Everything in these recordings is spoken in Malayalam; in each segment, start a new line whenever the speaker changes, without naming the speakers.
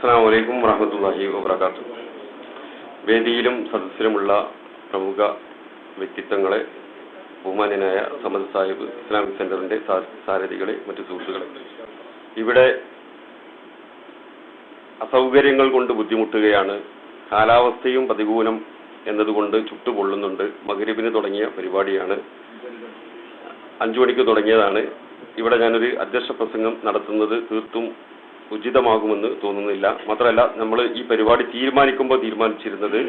അസ്സലാമു അലൈക്കും വറഹ്മത്തുള്ളാഹി വബറകാതുഹു. വേദിയിലും സദസ്സിലുമുള്ള പ്രമുഖ വ്യക്തിത്വങ്ങളെ, ബഹുമാന്യനായ സമദ് സാഹിബ്, ഇസ്ലാമിക് സെന്ററിന്റെ സാരഥികളെ, മറ്റു സുഹൃത്തുക്കളെ, ഇവിടെ അസൗകര്യങ്ങൾ കൊണ്ട് ബുദ്ധിമുട്ടുകയാണ്. കാലാവസ്ഥയും പ്രതികൂലം എന്നതുകൊണ്ട് ചുട്ടുപൊള്ളുന്നുണ്ട്. മഗ്രിബിന് തുടങ്ങിയ പരിപാടിയാണ്, 5 മണിക്ക് തുടങ്ങിയതാണ്. ഇവിടെ ഞാനൊരു അധ്യക്ഷ പ്രസംഗം നടത്തുന്നത് തീർത്തും ഉചിതമാകുമെന്ന് തോന്നുന്നില്ല. മാത്രമല്ല, നമ്മൾ ഈ പരിപാടി തീരുമാനിച്ചിരുന്നത്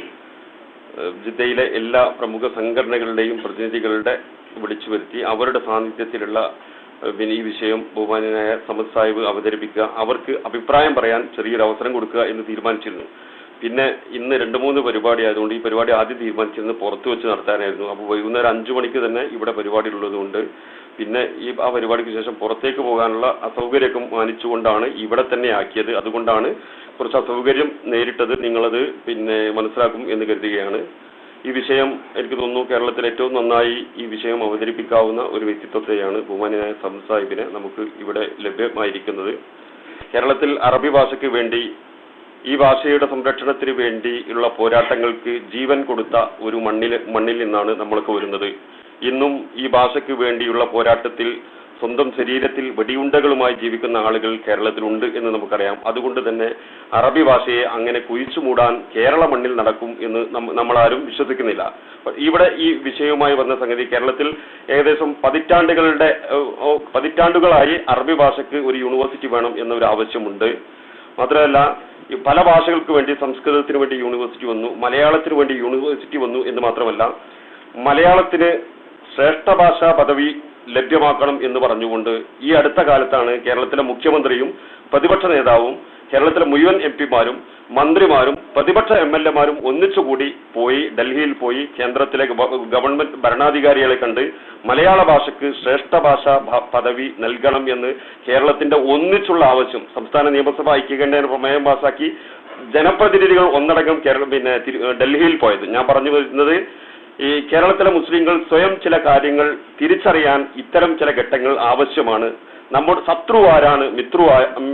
ജിദ്ദയിലെ എല്ലാ പ്രമുഖ സംഘടനകളുടെയും പ്രതിനിധികളുടെ വിളിച്ചു വരുത്തി അവരുടെ സാന്നിധ്യത്തിലുള്ള ഈ വിഷയം ബഹുമാന്യനായ സമദ് സാഹിബ് അവതരിപ്പിക്കുക, അവർക്ക് അഭിപ്രായം പറയാൻ ചെറിയൊരു അവസരം കൊടുക്കുക എന്ന് തീരുമാനിച്ചിരുന്നു. പിന്നെ ഇന്ന് 2-3 പരിപാടി ആയതുകൊണ്ട് ഈ പരിപാടി ആദ്യം തീരുമാനിച്ചിരുന്നത് പുറത്തു വെച്ച് നടത്താനായിരുന്നു. അപ്പോൾ വൈകുന്നേരം 5 മണിക്ക് തന്നെ ഇവിടെ പരിപാടി ഉള്ളതുകൊണ്ട് പിന്നെ ആ പരിപാടിക്ക് ശേഷം പുറത്തേക്ക് പോകാനുള്ള അസൗകര്യമൊക്കെ മാനിച്ചുകൊണ്ടാണ് ഇവിടെ തന്നെ ആക്കിയത്. അതുകൊണ്ടാണ് കുറച്ച് അസൗകര്യം നേരിട്ടത്. നിങ്ങളത് മനസ്സിലാക്കും എന്ന് കരുതുകയാണ്. ഈ വിഷയം എനിക്ക് തോന്നുന്നു കേരളത്തിൽ ഏറ്റവും നന്നായി ഈ വിഷയം അവതരിപ്പിക്കാവുന്ന ഒരു വ്യക്തിത്വത്തെയാണ് ബഹുമാന്യനായ സമദ് സാഹിബിനെ നമുക്ക് ഇവിടെ ലഭ്യമായിരിക്കുന്നത്. കേരളത്തിൽ അറബി ഭാഷയ്ക്ക് വേണ്ടി, ഈ ഭാഷയുടെ സംരക്ഷണത്തിന് വേണ്ടിയുള്ള പോരാട്ടങ്ങൾക്ക് ജീവൻ കൊടുത്ത ഒരു മണ്ണിൽ നിന്നാണ് നമ്മളൊക്കെ വരുന്നത്. ഇന്നും ഈ ഭാഷയ്ക്ക് വേണ്ടിയുള്ള പോരാട്ടത്തിൽ സ്വന്തം ശരീരത്തിൽ വെടിയുണ്ടകളുമായി ജീവിക്കുന്ന ആളുകൾ കേരളത്തിലുണ്ട് എന്ന് നമുക്കറിയാം. അതുകൊണ്ട് തന്നെ അറബി ഭാഷയെ അങ്ങനെ കുഴിച്ചു മൂടാൻ കേരള മണ്ണിൽ നടക്കും എന്ന് നമ്മളാരും വിശ്വസിക്കുന്നില്ല. ഇവിടെ ഈ വിഷയവുമായി വന്ന സംഗതി, കേരളത്തിൽ ഏകദേശം പതിറ്റാണ്ടുകളായി അറബി ഭാഷയ്ക്ക് ഒരു യൂണിവേഴ്സിറ്റി വേണം എന്നൊരു ആവശ്യമുണ്ട്. മാത്രമല്ല, പല ഭാഷകൾക്ക് വേണ്ടി, സംസ്കൃതത്തിന് വേണ്ടി യൂണിവേഴ്സിറ്റി വന്നു, മലയാളത്തിന് വേണ്ടി യൂണിവേഴ്സിറ്റി വന്നു എന്ന് മാത്രമല്ല, മലയാളത്തിന് ശ്രേഷ്ഠ ഭാഷാ പദവി ലഭ്യമാക്കണം എന്ന് പറഞ്ഞുകൊണ്ട് ഈ അടുത്ത കാലത്താണ് കേരളത്തിലെ മുഖ്യമന്ത്രിയും പ്രതിപക്ഷ നേതാവും കേരളത്തിലെ മുഴുവൻ MP-മാരും മന്ത്രിമാരും പ്രതിപക്ഷ MLA-മാരും ഒന്നിച്ചുകൂടി ഡൽഹിയിൽ പോയി കേന്ദ്രത്തിലെ ഗവൺമെന്റ് ഭരണാധികാരികളെ കണ്ട് മലയാള ഭാഷയ്ക്ക് ശ്രേഷ്ഠ ഭാഷാ പദവി നൽകണം എന്ന് കേരളത്തിന്റെ ഒന്നിച്ചുള്ള ആവശ്യം സംസ്ഥാന നിയമസഭ ഐക്യകണ്ഠേന പ്രമേയം പാസാക്കി ജനപ്രതിനിധികൾ ഒന്നടങ്കം ഡൽഹിയിൽ പോയത്. ഞാൻ പറഞ്ഞു വരുന്നത്, ഈ കേരളത്തിലെ മുസ്ലിങ്ങൾ സ്വയം ചില കാര്യങ്ങൾ തിരിച്ചറിയാൻ ഇത്തരം ചില ഘട്ടങ്ങൾ ആവശ്യമാണ്. നമ്മുടെ ശത്രു ആരാണ്,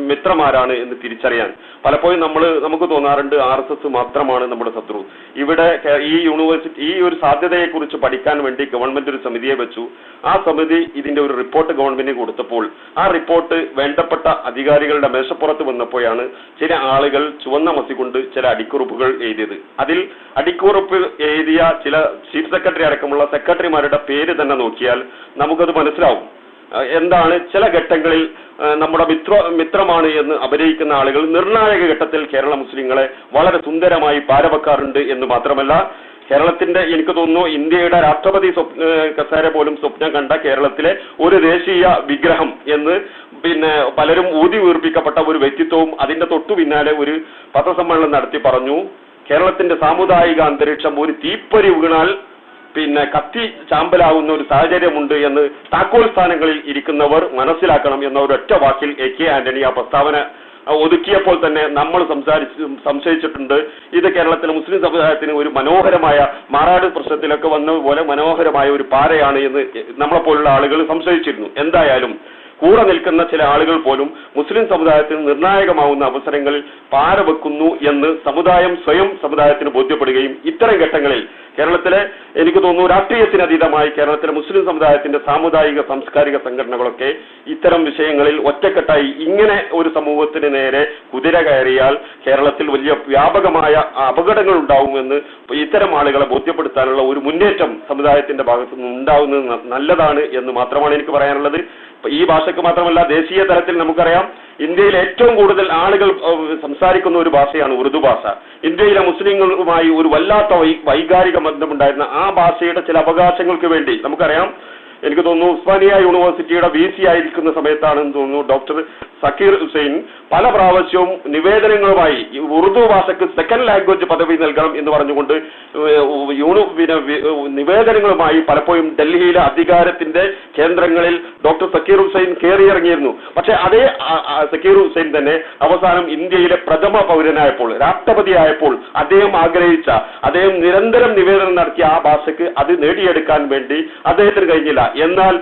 മിത്രമാരാണ് എന്ന് തിരിച്ചറിയാൻ പലപ്പോഴും നമുക്ക് തോന്നാറുണ്ട് RSS മാത്രമാണ് നമ്മുടെ ശത്രു. ഇവിടെ ഈ യൂണിവേഴ്സിറ്റി, ഈ ഒരു സാധ്യതയെക്കുറിച്ച് പഠിക്കാൻ വേണ്ടി ഗവൺമെന്റ് ഒരു സമിതിയെ വെച്ചു. ആ സമിതി ഇതിന്റെ ഒരു റിപ്പോർട്ട് ഗവൺമെന്റിന് കൊടുത്തപ്പോൾ ആ റിപ്പോർട്ട് വേണ്ടപ്പെട്ട അധികാരികളുടെ മേശപ്പുറത്ത് വന്നപ്പോഴാണ് ചില ആളുകൾ ചുവന്ന മസി കൊണ്ട് ചില അടിക്കുറിപ്പുകൾ എഴുതിയത്. അതിൽ അടിക്കുറിപ്പ് എഴുതിയ ചില ചീഫ് സെക്രട്ടറി അടക്കമുള്ള സെക്രട്ടറിമാരുടെ പേര് തന്നെ നോക്കിയാൽ നമുക്കത് മനസ്സിലാവും. എന്താണ് ചില ഘട്ടങ്ങളിൽ നമ്മുടെ മിത്രമാണ് എന്ന് അഭിനയിക്കുന്ന ആളുകൾ നിർണായക ഘട്ടത്തിൽ കേരള മുസ്ലിങ്ങളെ വളരെ സുന്ദരമായി പാരവെക്കാറുണ്ട് എന്ന് മാത്രമല്ല, കേരളത്തിന്റെ, എനിക്ക് തോന്നുന്നു ഇന്ത്യയുടെ രാഷ്ട്രപതി കസേര പോലും സ്വപ്നം കണ്ട കേരളത്തിലെ ഒരു ദേശീയ വിഗ്രഹം എന്ന് പലരും ഊതി വീർപ്പിക്കപ്പെട്ട ഒരു വ്യക്തിത്വവും അതിന്റെ തൊട്ടു പിന്നാലെ ഒരു പത്രസമ്മേളനം നടത്തി പറഞ്ഞു, കേരളത്തിന്റെ സാമുദായിക അന്തരീക്ഷം ഒരു തീപ്പൊരി വീണാൽ കത്തി ചാമ്പലാവുന്ന ഒരു സാഹചര്യമുണ്ട് എന്ന് താക്കോൽ സ്ഥാനങ്ങളിൽ ഇരിക്കുന്നവർ മനസ്സിലാക്കണം എന്ന ഒരൊറ്റ വാക്കിൽ AK ആന്റണി ആ പ്രസ്താവന ഒതുക്കിയപ്പോൾ തന്നെ നമ്മൾ സംശയിച്ചിട്ടുണ്ട്, ഇത് കേരളത്തിലെ മുസ്ലിം സമുദായത്തിന് ഒരു മനോഹരമായ, മാറാട് പ്രശ്നത്തിലൊക്കെ വന്നതുപോലെ മനോഹരമായ ഒരു പാരയാണ് എന്ന് നമ്മളെപ്പോലുള്ള ആളുകൾ സംശയിച്ചിരുന്നു. എന്തായാലും കൂടെ നിൽക്കുന്ന ചില ആളുകൾ പോലും മുസ്ലിം സമുദായത്തിന് നിർണായകമാവുന്ന അവസരങ്ങളിൽ പാര വെക്കുന്നു എന്ന് സമുദായം സ്വയം സമുദായത്തിന് ബോധ്യപ്പെടുകയും ഇത്തരം ഘട്ടങ്ങളിൽ കേരളത്തിലെ, എനിക്ക് തോന്നുന്നു രാഷ്ട്രീയത്തിനതീതമായി കേരളത്തിലെ മുസ്ലിം സമുദായത്തിന്റെ സാമുദായിക സാംസ്കാരിക സംഘടനകളൊക്കെ ഇത്തരം വിഷയങ്ങളിൽ ഒറ്റക്കെട്ടായി ഇങ്ങനെ ഒരു സമൂഹത്തിന് നേരെ കുതിര കയറിയാൽ കേരളത്തിൽ വലിയ വ്യാപകമായ അപകടങ്ങൾ ഉണ്ടാവുമെന്ന് ഇത്തരം ആളുകളെ ബോധ്യപ്പെടുത്താനുള്ള ഒരു മുന്നേറ്റം സമുദായത്തിന്റെ ഭാഗത്തു നിന്ന് ഉണ്ടാവുന്നത് നല്ലതാണ് എന്ന് മാത്രമാണ് എനിക്ക് പറയാനുള്ളത്. ഈ ഭാഷയ്ക്ക് മാത്രമല്ല, ദേശീയ തലത്തിൽ നമുക്കറിയാം ഇന്ത്യയിൽ ഏറ്റവും കൂടുതൽ ആളുകൾ സംസാരിക്കുന്ന ഒരു ഭാഷയാണ് ഉറുദു ഭാഷ. ഇന്ത്യയിലെ മുസ്ലിങ്ങളുമായി ഒരു വല്ലാത്ത വൈകാരിക ബന്ധമുണ്ടായിരുന്ന ആ ഭാഷയുടെ ചില അവകാശങ്ങൾക്ക് വേണ്ടി നമുക്കറിയാം, എനിക്ക് തോന്നുന്നു ഉസ്മാനിയ യൂണിവേഴ്സിറ്റിയുടെ VC ആയിരിക്കുന്ന സമയത്താണെന്ന് തോന്നുന്നു ഡോക്ടർ സക്കീർ ഹുസൈൻ പല പ്രാവശ്യവും നിവേദനങ്ങളുമായി ഉറുദു ഭാഷയ്ക്ക് സെക്കൻഡ് ലാംഗ്വേജ് പദവി നൽകണം എന്ന് പറഞ്ഞുകൊണ്ട് നിവേദനങ്ങളുമായി പലപ്പോഴും ഡൽഹിയിലെ അധികാരത്തിന്റെ കേന്ദ്രങ്ങളിൽ ഡോക്ടർ സക്കീർ ഹുസൈൻ കയറിയിറങ്ങിയിരുന്നു. പക്ഷെ അതേ സക്കീർ ഹുസൈൻ തന്നെ അവസാനം ഇന്ത്യയിലെ പ്രഥമ പൗരനായപ്പോൾ, രാഷ്ട്രപതിയായപ്പോൾ അദ്ദേഹം നിരന്തരം നിവേദനം നടത്തിയ ആ ഭാഷയ്ക്ക് അത് നേടിയെടുക്കാൻ വേണ്ടി അദ്ദേഹത്തിന് കഴിഞ്ഞില്ല. എന്നാൽ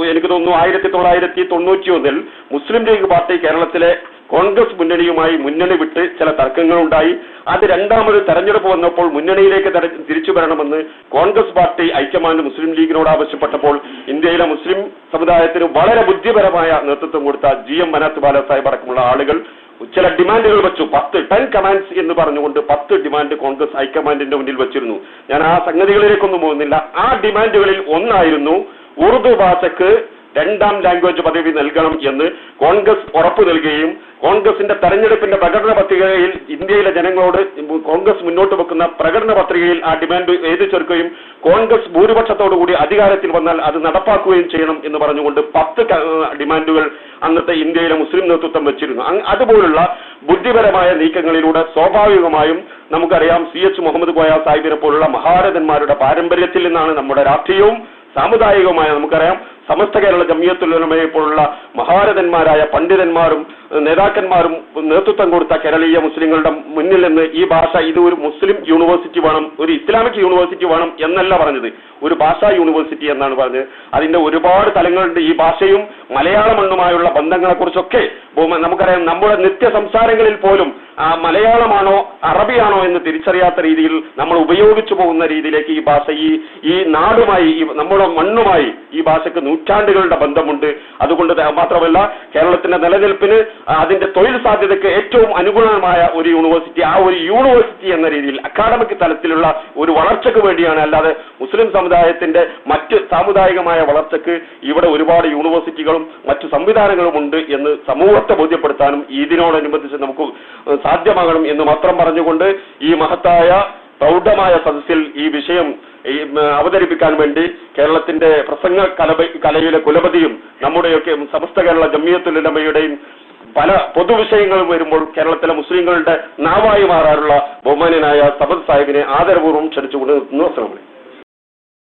എനിക്ക് തോന്നുന്നു 1991 മുസ്ലിം ലീഗ് പാർട്ടി കേരളത്തിലെ കോൺഗ്രസ് മുന്നണിയുമായി മുന്നണി വിട്ട് ചില തർക്കങ്ങളുണ്ടായി. അത് രണ്ടാമത് തെരഞ്ഞെടുപ്പ് വന്നപ്പോൾ മുന്നണിയിലേക്ക് തിരിച്ചു വരണമെന്ന് കോൺഗ്രസ് പാർട്ടി ഹൈക്കമാൻഡ് മുസ്ലിം ലീഗിനോട് ആവശ്യപ്പെട്ടപ്പോൾ ഇന്ത്യയിലെ മുസ്ലിം സമുദായത്തിന് വളരെ ബുദ്ധിപരമായ നേതൃത്വം കൊടുത്ത GM മനാത്ത് ബാല സാഹിബ് അടക്കമുള്ള ആളുകൾ ചില ഡിമാൻഡുകൾ വെച്ചു. 10 കമാൻഡ്സ് എന്ന് പറഞ്ഞുകൊണ്ട് 10 ഡിമാൻഡ് കോൺഗ്രസ് ഹൈക്കമാൻഡിന്റെ മുന്നിൽ വെച്ചിരുന്നു. ഞാൻ ആ സംഗതികളിലേക്കൊന്നും പോകുന്നില്ല. ആ ഡിമാൻഡുകളിൽ ഒന്നായിരുന്നു ഉറുദു ഭാഷയ്ക്ക് 2ാം ലാംഗ്വേജ് പദവി നൽകണം എന്ന് കോൺഗ്രസ് ഉറപ്പു നൽകുകയും കോൺഗ്രസിന്റെ തെരഞ്ഞെടുപ്പിന്റെ പ്രകടന പത്രികയിൽ ഇന്ത്യയിലെ ജനങ്ങളോട് കോൺഗ്രസ് മുന്നോട്ട് വെക്കുന്ന പ്രകടന പത്രികയിൽ ആ ഡിമാൻഡ് എഴുതി ചേർക്കുകയും കോൺഗ്രസ് ഭൂരിപക്ഷത്തോടുകൂടി അധികാരത്തിൽ വന്നാൽ അത് നടപ്പാക്കുകയും ചെയ്യണം എന്ന് പറഞ്ഞുകൊണ്ട് 10 ഡിമാൻഡുകൾ അന്നത്തെ ഇന്ത്യയിലെ മുസ്ലിം നേതൃത്വം വെച്ചിരുന്നു. അതുപോലുള്ള ബുദ്ധിപരമായ നീക്കങ്ങളിലൂടെ സ്വാഭാവികമായും നമുക്കറിയാം CH മുഹമ്മദ് കോയ സാഹിബിനെ പോലുള്ള മഹാരഥന്മാരുടെ പാരമ്പര്യത്തിൽ നിന്നാണ് നമ്മുടെ രാഷ്ട്രീയവും സാമുദായികവുമായ നമുക്കറിയാം സമസ്ത കേരള ജംഇയ്യത്തുൽ ഉലമയെ പോലുള്ള മഹാരഥന്മാരായ പണ്ഡിതന്മാരും നേതാക്കന്മാരും നേതൃത്വം കൊടുത്ത കേരളീയ മുസ്ലിങ്ങളുടെ മുന്നിൽ നിന്ന് ഈ ഭാഷ ഇത് ഒരു മുസ്ലിം യൂണിവേഴ്സിറ്റി വേണം, ഒരു ഇസ്ലാമിക് യൂണിവേഴ്സിറ്റി വേണം എന്നല്ല പറഞ്ഞത്, ഒരു ഭാഷാ യൂണിവേഴ്സിറ്റി എന്നാണ് പറഞ്ഞത്. അതിന്റെ ഒരുപാട് തലങ്ങളുണ്ട്. ഈ ഭാഷയും മലയാള മണ്ണുമായുള്ള ബന്ധങ്ങളെ കുറിച്ചൊക്കെ നമുക്കറിയാം. നമ്മുടെ നിത്യ സംസാരങ്ങളിൽ പോലും മലയാളമാണോ അറബിയാണോ എന്ന് തിരിച്ചറിയാത്ത രീതിയിൽ നമ്മൾ ഉപയോഗിച്ചു പോകുന്ന രീതിയിലേക്ക് ഈ ഭാഷ ഈ നാടുമായി നമ്മുടെ മണ്ണുമായി ഈ ഭാഷയ്ക്ക് നൂറ്റാണ്ടുകളുടെ ബന്ധമുണ്ട്. അതുകൊണ്ട് മാത്രമല്ല കേരളത്തിന്റെ നിലനിൽപ്പിന് അതിന്റെ തൊഴിൽ സാധ്യതയ്ക്ക് ഏറ്റവും അനുകൂലമായ ഒരു യൂണിവേഴ്സിറ്റി, ആ ഒരു യൂണിവേഴ്സിറ്റി എന്ന രീതിയിൽ അക്കാഡമിക് തലത്തിലുള്ള ഒരു വളർച്ചയ്ക്ക് വേണ്ടിയാണ്. അല്ലാതെ മുസ്ലിം സമുദായത്തിന്റെ മറ്റ് സാമുദായികമായ വളർച്ചയ്ക്ക് ഇവിടെ ഒരുപാട് യൂണിവേഴ്സിറ്റികളും മറ്റു സംവിധാനങ്ങളും ഉണ്ട് എന്ന് സമൂഹത്തെ ബോധ്യപ്പെടുത്താനും ഇതിനോടനുബന്ധിച്ച് നമുക്ക് സാധ്യമാകണം എന്ന് മാത്രം പറഞ്ഞുകൊണ്ട് ഈ മഹത്തായ പ്രൗഢമായ സദസ്സിൽ ഈ വിഷയം അവതരിപ്പിക്കാൻ വേണ്ടി കേരളത്തിന്റെ പ്രസംഗ കലയിലെ കുലപതിയും നമ്മുടെയൊക്കെ സമസ്ത കേരള ജംഇയ്യത്തുൽ ഉലമയുടെയും പല പൊതുവിഷയങ്ങളും വരുമ്പോൾ കേരളത്തിലെ മുസ്ലിങ്ങളുടെ നാവായി മാറാറുള്ള ബഹുമാന്യനായ സബദ് സാഹിബിനെ ആദരപൂർവ്വം ക്ഷണിച്ചുകൊണ്ട് നിർത്തുന്നു. അസ്സലാമു അലൈക്കും.